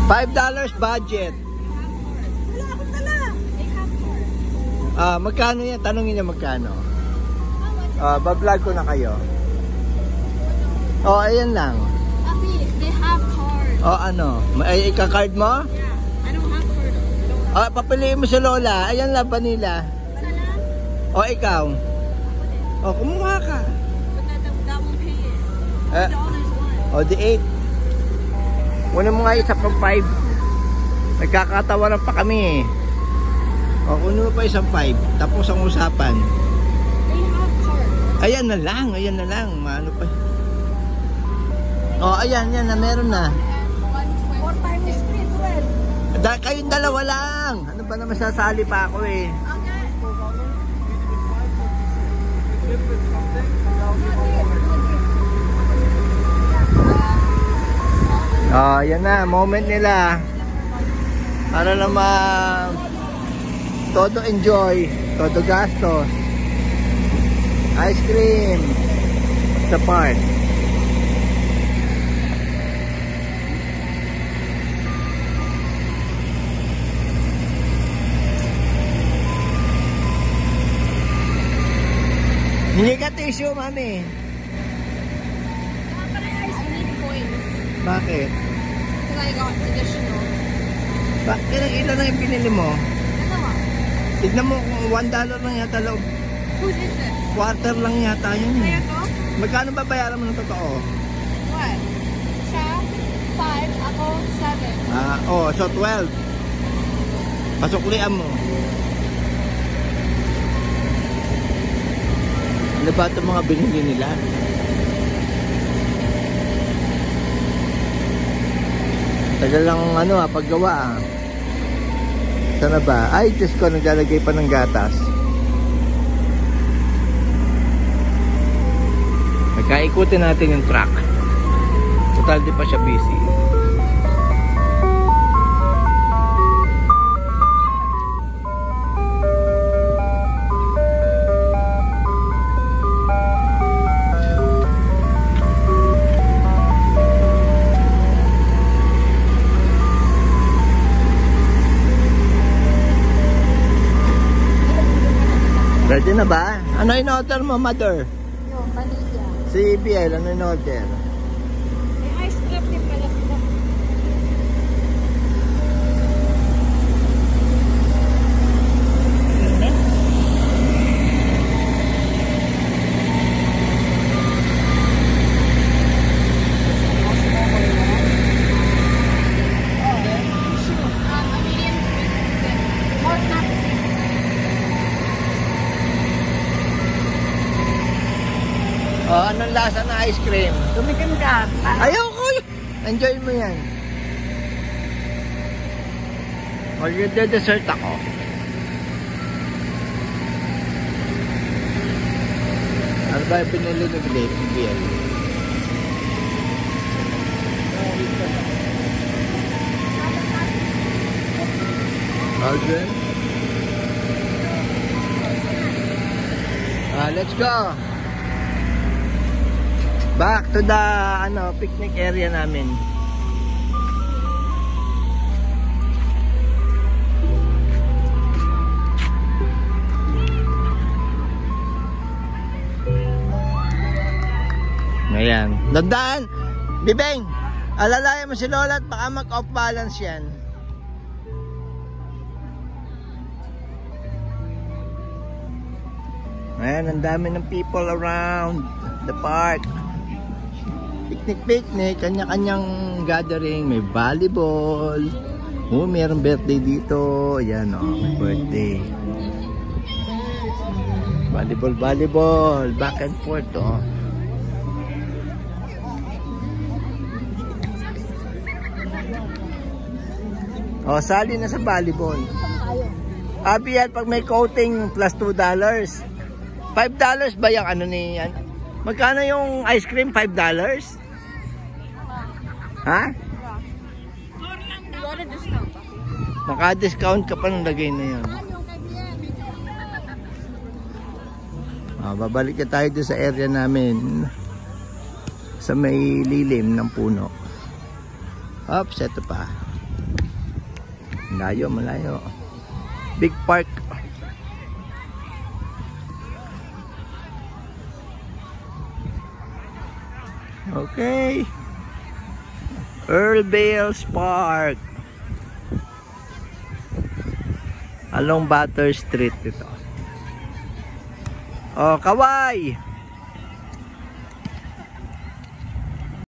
$5 budget. Wala akong dala. Magkano yan? Tanongin niya magkano. Bablog ko na kayo. Ayan lang. They have card. Ano? Ay, ika-card mo? Yeah. I don't have card. Papiliin mo si Lola. Ayan lang, vanilla. Ikaw. Kumuha ka. But that won't pay it. $2 The 8. Una mo nga isa pang 5. Nagkakatawaran pa kami eh. Kuno mo pa isang 5. Tapos ang usapan. They have card. Ayan na lang. Maano pa. Ayan na, meron na. 4 times 3, 12. Kayong dalawa lang. Ano ba naman sasali pa ako eh. Yan na, moment nila. Para naman todo enjoy, todo gastos. Ice cream sa park. Hindi ka tissue, mami. Bakit? Because I got additional. Bakit ilan lang yung pinili mo? Dalawa. Tignan mo kung $1 lang yata loob. Whose is it? Quarter lang yata yun. Kaya to? Magkano ba bayaran mo ng totoo? What? Siya? 5. Ako? 7. So 12. Pasuklian mo. Ano ba itong mga binili nila? Tagal lang paggawa Sana ba? Ay, Diyos ko, naglalagay pa ng gatas. Nagkaikutin natin yung truck. Total di pa siya busy. Ready na ba? Ano in-order mo, mother? Yung vanilla. Si BL, ano in-order? May ice cream din pala sila. Anong lasa na ice cream? Tumikim ka. Ayoko! Enjoy mo yan. Mag-dessert ako. Ano ba yung pinili ni BL? Okay. Let's go. Back to the picnic area namin. Ayan. Dandaan! Bibeng! Alalayan mo si Lola at baka mag-off balance yan. Ayan, ang dami ng people around the park. Picnic, kanya-kanyang gathering. May volleyball. Mayroong birthday dito. Ayan may birthday. Volleyball. Back and forth sali na sa volleyball. Yan, pag may coating plus $2. $5 ba yung yan? Magkano yung ice cream? $5? Ha? Naka-discount ka pa ng lagay na yun. Babalik na tayo doon sa area namin. Sa may lilim ng puno. Oops, ito pa. Malayo, malayo. Big park. Okay. Earl Bales Park. Along Butter Street ito. Oh, kaway!